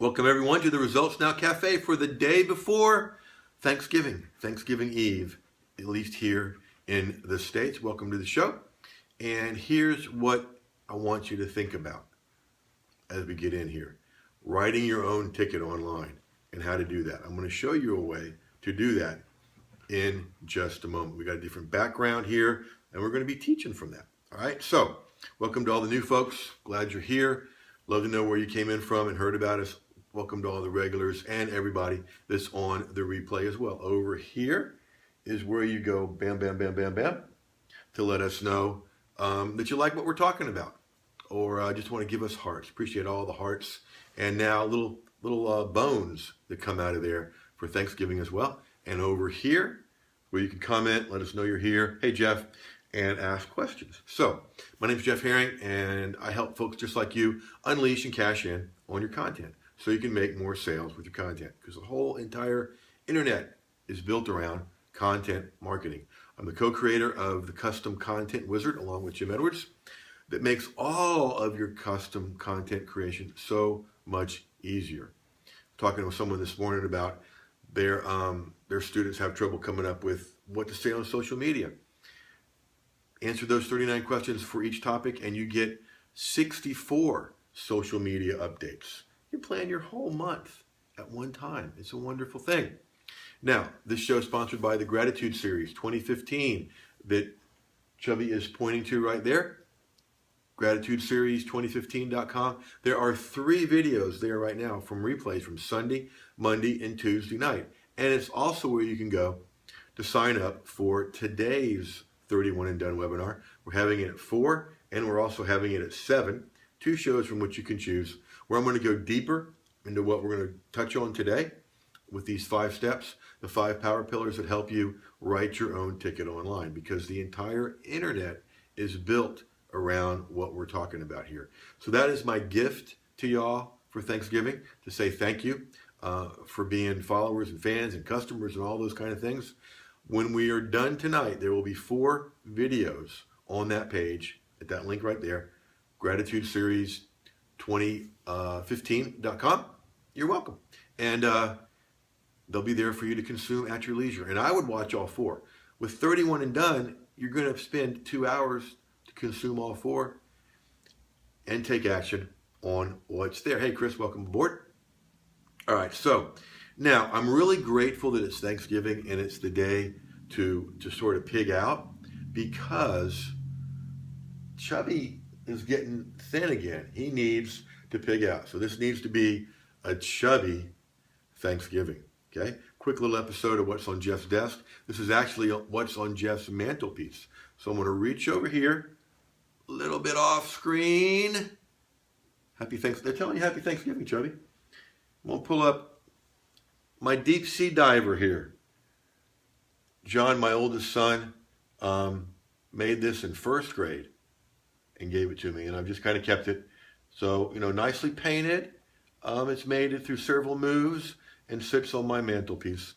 Welcome everyone to the Results Now Cafe for the day before Thanksgiving Eve, at least here in the States. Welcome to the show. And here's what I want you to think about as we get in here. Writing your own ticket online and how to do that. I'm going to show you a way to do that in just a moment. We got a different background here and we're going to be teaching from that. All right, so welcome to all the new folks. Glad you're here. Love to know where you came in from and heard about us. Welcome to all the regulars and everybody that's on the replay as well. Over here is where you go bam, bam, bam, bam, bam to let us know that you like what we're talking about or just want to give us hearts. Appreciate all the hearts and now little bones that come out of there for Thanksgiving as well. And over here where you can comment, let us know you're here. Hey, Jeff, and ask questions. So my name is Jeff Herring and I help folks just like you unleash and cash in on your content, so you can make more sales with your content, because the whole entire internet is built around content marketing. I'm the co-creator of the Custom Content Wizard along with Jim Edwards that makes all of your custom content creation so much easier. Talking with someone this morning about their students have trouble coming up with what to say on social media. Answer those 39 questions for each topic and you get 64 social media updates. You plan your whole month at one time. It's a wonderful thing. Now, this show is sponsored by the Gratitude Series 2015 that Chubby is pointing to right there. GratitudeSeries2015.com. There are 3 videos there right now from replays from Sunday, Monday, and Tuesday night. And it's also where you can go to sign up for today's 31 and Done webinar. We're having it at 4 and we're also having it at 7. 2 shows from which you can choose, where I'm going to go deeper into what we're going to touch on today with these 5 steps, the 5 power pillars that help you write your own ticket online, because the entire internet is built around what we're talking about here. So that is my gift to y'all for Thanksgiving, to say thank you for being followers and fans and customers and all those kind of things. When we are done tonight, there will be 4 videos on that page at that link right there, GratitudeSeries2015.com. You're welcome. And they'll be there for you to consume at your leisure. And I would watch all 4. With 31 and Done, you're going to spend 2 hours to consume all 4 and take action on what's there. Hey, Chris, welcome aboard. All right, so now I'm really grateful that it's Thanksgiving and it's the day to sort of pig out, because Chubby is getting thin again. He needs to pig out. So this needs to be a Chubby Thanksgiving, okay? Quick little episode of what's on Jeff's desk. This is actually what's on Jeff's mantelpiece. So I'm going to reach over here, a little bit off screen. Happy Thanksgiving. They're telling you Happy Thanksgiving, Chubby. I'm going to pull up my deep sea diver here. John, my oldest son, made this in 1st grade and gave it to me, and I've just kind of kept it. So, nicely painted. It's made it through several moves and sits on my mantelpiece.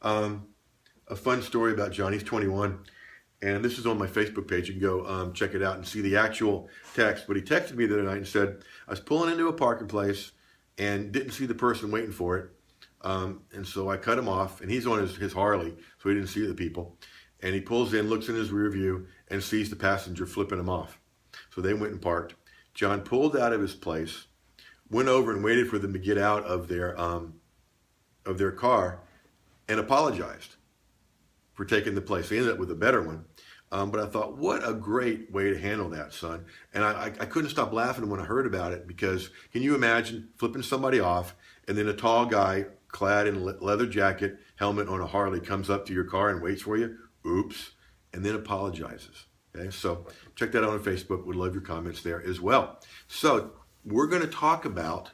A fun story about John. He's 21, and this is on my Facebook page. You can go check it out and see the actual text. But he texted me the other night and said, I was pulling into a parking place and didn't see the person waiting for it. And so I cut him off, and he's on his Harley, so he didn't see the people. And he pulls in, looks in his rear view, and sees the passenger flipping him off. So they went and parked. John pulled out of his place, went over and waited for them to get out of their car, and apologized for taking the place. They ended up with a better one. But I thought, what a great way to handle that, son. And I couldn't stop laughing when I heard about it, because can you imagine flipping somebody off, and then a tall guy clad in leather jacket, helmet on a Harley comes up to your car and waits for you, oops, and then apologizes. Okay, so check that out on Facebook. Would love your comments there as well. So we're going to talk about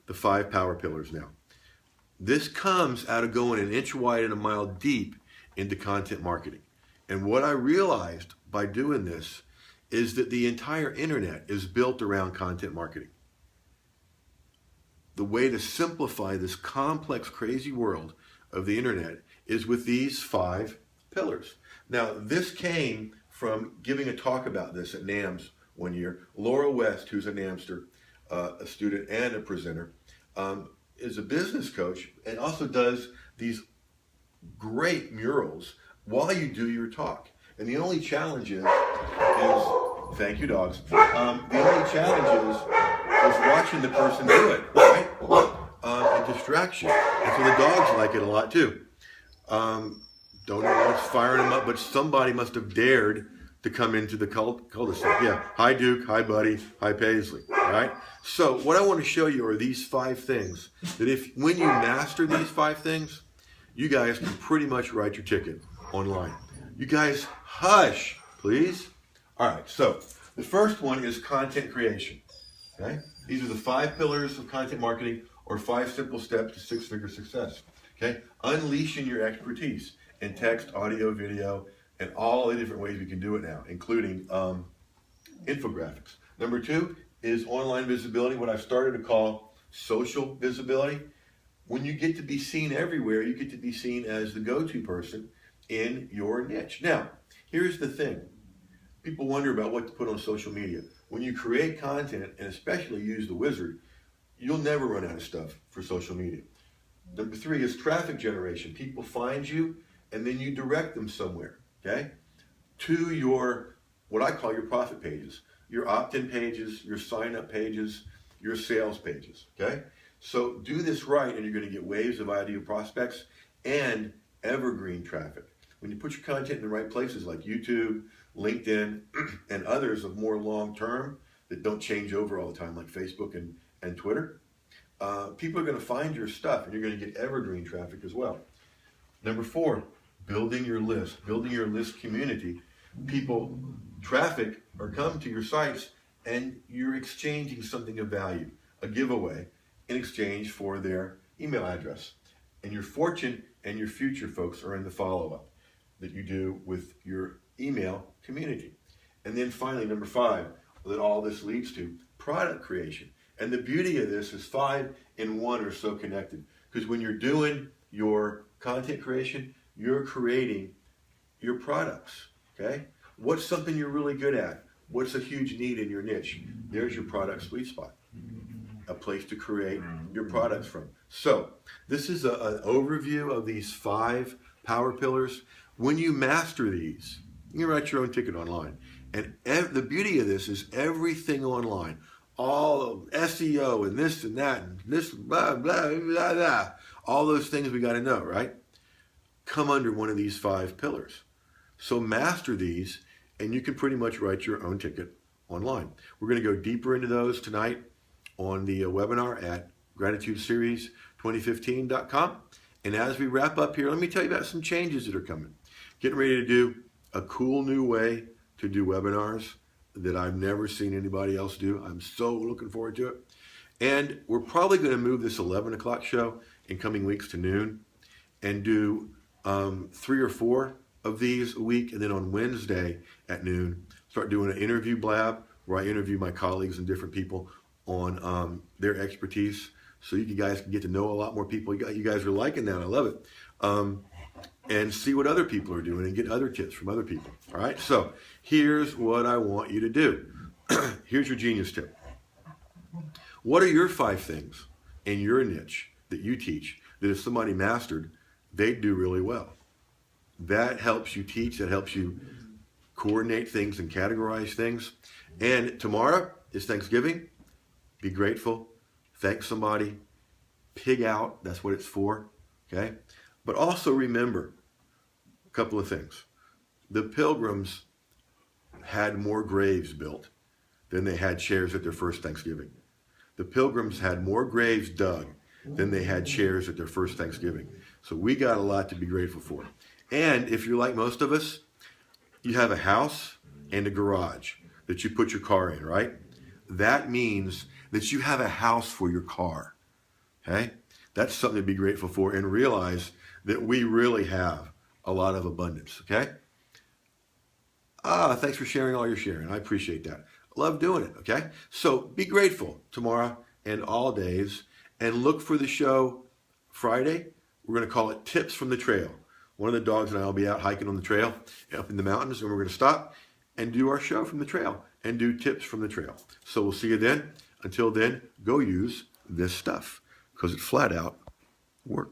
the 5 power pillars now. This comes out of going an inch wide and a mile deep into content marketing. And what I realized by doing this is that the entire internet is built around content marketing. The way to simplify this complex, crazy world of the internet is with these 5 pillars. Now, this came from giving a talk about this at NAMS one year. Laura West, who's a NAMSter, a student and a presenter, is a business coach and also does these great murals while you do your talk. And the only challenge is thank you, dogs. The only challenge is watching the person do it, right? A distraction. And so the dogs like it a lot too. Don't know what's firing them up, but somebody must have dared to come into the cul-de-sac. Yeah. Hi, Duke. Hi, Buddy. Hi, Paisley. All right. So what I want to show you are these 5 things that when you master these 5 things, you guys can pretty much write your ticket online. You guys hush, please. All right. So the first one is content creation. Okay. These are the 5 pillars of content marketing, or 5 simple steps to 6-figure success. Okay. Unleashing your expertise in text, audio, video, and all the different ways we can do it now, including infographics. Number 2 is online visibility, what I've started to call social visibility. When you get to be seen everywhere, you get to be seen as the go-to person in your niche. Now, here's the thing. People wonder about what to put on social media. When you create content, and especially use the wizard, you'll never run out of stuff for social media. Number 3 is traffic generation. People find you, and then you direct them somewhere, okay? To your, what I call your profit pages, your opt-in pages, your sign-up pages, your sales pages, okay? So do this right, and you're gonna get waves of ideal prospects and evergreen traffic. When you put your content in the right places like YouTube, LinkedIn, and others of more long-term that don't change over all the time, like Facebook and Twitter, people are gonna find your stuff, and you're gonna get evergreen traffic as well. Number 4, building your list community. People, traffic, or come to your sites, and you're exchanging something of value, a giveaway, in exchange for their email address. And your fortune and your future, folks, are in the follow-up that you do with your email community. And then finally, number 5, that all this leads to, product creation. And the beauty of this is 5 in 1 are so connected. Because when you're doing your content creation, you're creating your products, okay? What's something you're really good at? What's a huge need in your niche? There's your product sweet spot, a place to create your products from. So this is an overview of these 5 power pillars. When you master these, you can write your own ticket online. And the beauty of this is everything online, all of SEO and this and that and this blah, blah, blah, blah, all those things we got to know, right? Come under one of these 5 pillars. So master these, and you can pretty much write your own ticket online. We're going to go deeper into those tonight on the webinar at gratitudeseries2015.com. And as we wrap up here, let me tell you about some changes that are coming. Getting ready to do a cool new way to do webinars that I've never seen anybody else do. I'm so looking forward to it. And we're probably going to move this 11 o'clock show in coming weeks to noon and do 3 or 4 of these a week. And then on Wednesday at noon, start doing an interview blab where I interview my colleagues and different people on their expertise. So you guys can get to know a lot more people. You guys are liking that. I love it. And see what other people are doing and get other tips from other people. All right. So here's what I want you to do. Here's your genius tip. What are your 5 things in your niche that you teach that if somebody mastered, they'd do really well? That helps you teach. That helps you coordinate things and categorize things. And tomorrow is Thanksgiving. Be grateful. Thank somebody. Pig out. That's what it's for. Okay. But also remember a couple of things. The Pilgrims had more graves built than they had chairs at their first Thanksgiving. The Pilgrims had more graves dug than they had chairs at their first Thanksgiving. So we got a lot to be grateful for. And if you're like most of us, you have a house and a garage that you put your car in, right? That means that you have a house for your car, okay? That's something to be grateful for, and realize that we really have a lot of abundance, okay? Thanks for sharing all your sharing. I appreciate that. I love doing it, okay? So be grateful tomorrow and all days, and look for the show Friday. We're going to call it Tips from the Trail. One of the dogs and I will be out hiking on the trail up in the mountains, and we're going to stop and do our show from the trail and do tips from the trail. So we'll see you then. Until then, go use this stuff. because it flat out worked.